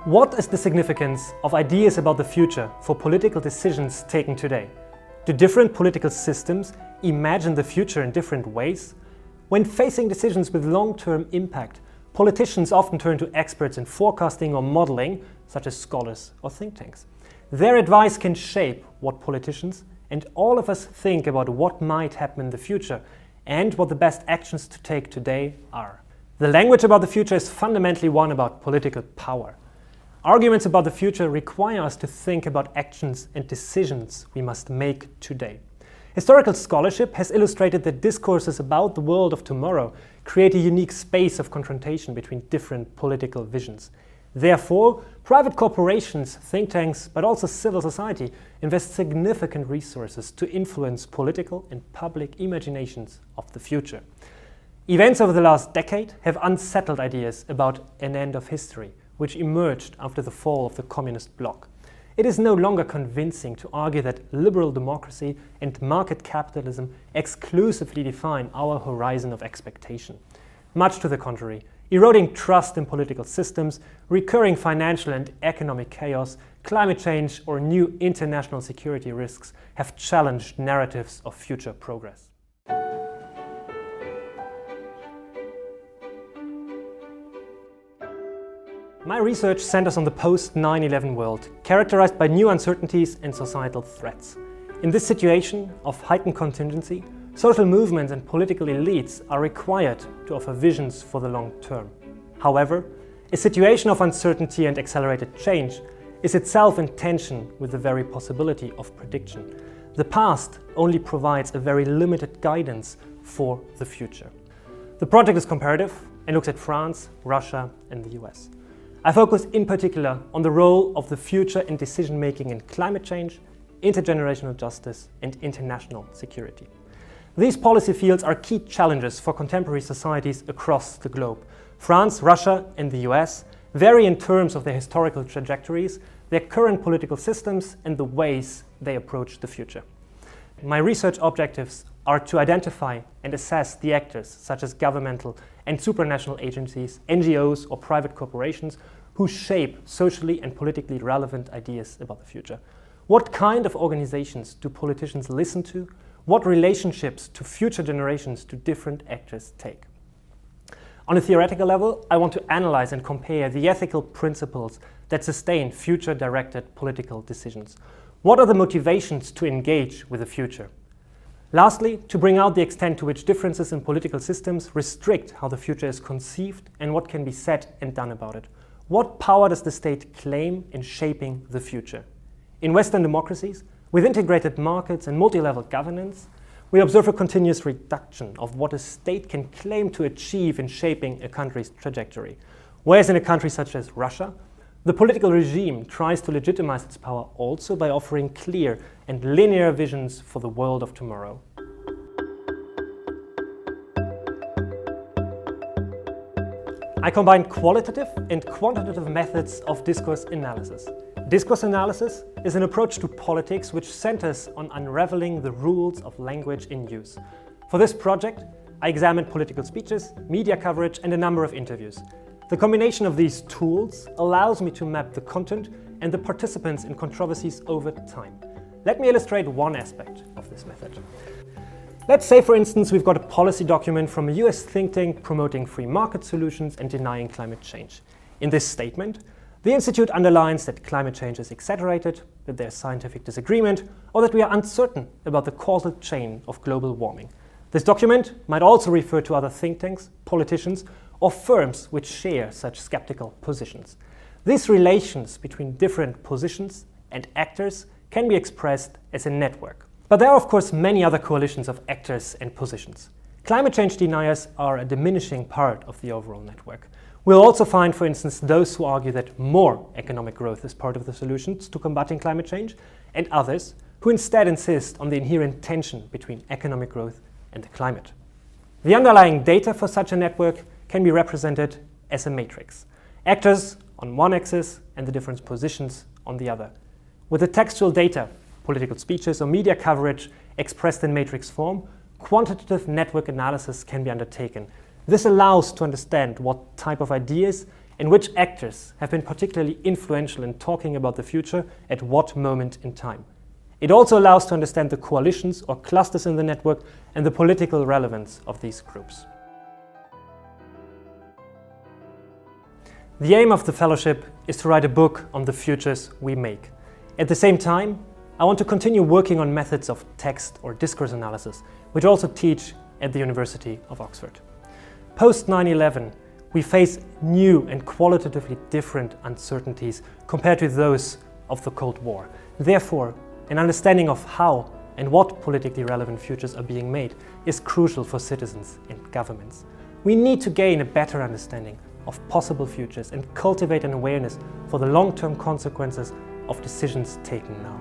What is the significance of ideas about the future for political decisions taken today? Do different political systems imagine the future in different ways? When facing decisions with long-term impact, politicians often turn to experts in forecasting or modeling, such as scholars or think tanks. Their advice can shape what politicians and all of us think about what might happen in the future and what the best actions to take today are. The language about the future is fundamentally one about political power. Arguments about the future require us to think about actions and decisions we must make today. Historical scholarship has illustrated that discourses about the world of tomorrow create a unique space of confrontation between different political visions. Therefore, private corporations, think tanks, but also civil society invest significant resources to influence political and public imaginations of the future. Events over the last decade have unsettled ideas about an end of history, which emerged after the fall of the communist bloc. It is no longer convincing to argue that liberal democracy and market capitalism exclusively define our horizon of expectation. Much to the contrary, eroding trust in political systems, recurring financial and economic chaos, climate change, or new international security risks have challenged narratives of future progress. My research centers on the post-9/11 world, characterized by new uncertainties and societal threats. In this situation of heightened contingency, social movements and political elites are required to offer visions for the long term. However, a situation of uncertainty and accelerated change is itself in tension with the very possibility of prediction. The past only provides a very limited guidance for the future. The project is comparative and looks at France, Russia, and the US. I focus in particular on the role of the future in decision-making in climate change, intergenerational justice, and international security. These policy fields are key challenges for contemporary societies across the globe. France, Russia, and the US vary in terms of their historical trajectories, their current political systems, and the ways they approach the future. My research objectives are to identify and assess the actors, such as governmental and supranational agencies, NGOs, or private corporations, who shape socially and politically relevant ideas about the future. What kind of organizations do politicians listen to? What relationships to future generations do different actors take? On a theoretical level, I want to analyze and compare the ethical principles that sustain future-directed political decisions. What are the motivations to engage with the future? Lastly, to bring out the extent to which differences in political systems restrict how the future is conceived and what can be said and done about it. What power does the state claim in shaping the future? In Western democracies, with integrated markets and multi-level governance, we observe a continuous reduction of what a state can claim to achieve in shaping a country's trajectory. Whereas in a country such as Russia, the political regime tries to legitimize its power also by offering clear and linear visions for the world of tomorrow. I combine qualitative and quantitative methods of discourse analysis. Discourse analysis is an approach to politics which centers on unraveling the rules of language in use. For this project, I examined political speeches, media coverage, and a number of interviews. The combination of these tools allows me to map the content and the participants in controversies over time. Let me illustrate one aspect of this method. Let's say, for instance, we've got a policy document from a US think tank promoting free market solutions and denying climate change. In this statement, the Institute underlines that climate change is exaggerated, that there's scientific disagreement, or that we are uncertain about the causal chain of global warming. This document might also refer to other think tanks, politicians, or firms which share such skeptical positions. These relations between different positions and actors can be expressed as a network. But there are, of course, many other coalitions of actors and positions. Climate change deniers are a diminishing part of the overall network. We'll also find, for instance, those who argue that more economic growth is part of the solutions to combating climate change, and others who instead insist on the inherent tension between economic growth and the climate. The underlying data for such a network can be represented as a matrix. Actors on one axis and the different positions on the other. With the textual data, political speeches or media coverage expressed in matrix form, quantitative network analysis can be undertaken. This allows to understand what type of ideas in which actors have been particularly influential in talking about the future at what moment in time. It also allows to understand the coalitions or clusters in the network and the political relevance of these groups. The aim of the fellowship is to write a book on the futures we make. At the same time, I want to continue working on methods of text or discourse analysis, which I also teach at the University of Oxford. Post 9/11, we face new and qualitatively different uncertainties compared to those of the Cold War. Therefore, an understanding of how and what politically relevant futures are being made is crucial for citizens and governments. We need to gain a better understanding of possible futures and cultivate an awareness for the long-term consequences of decisions taken now.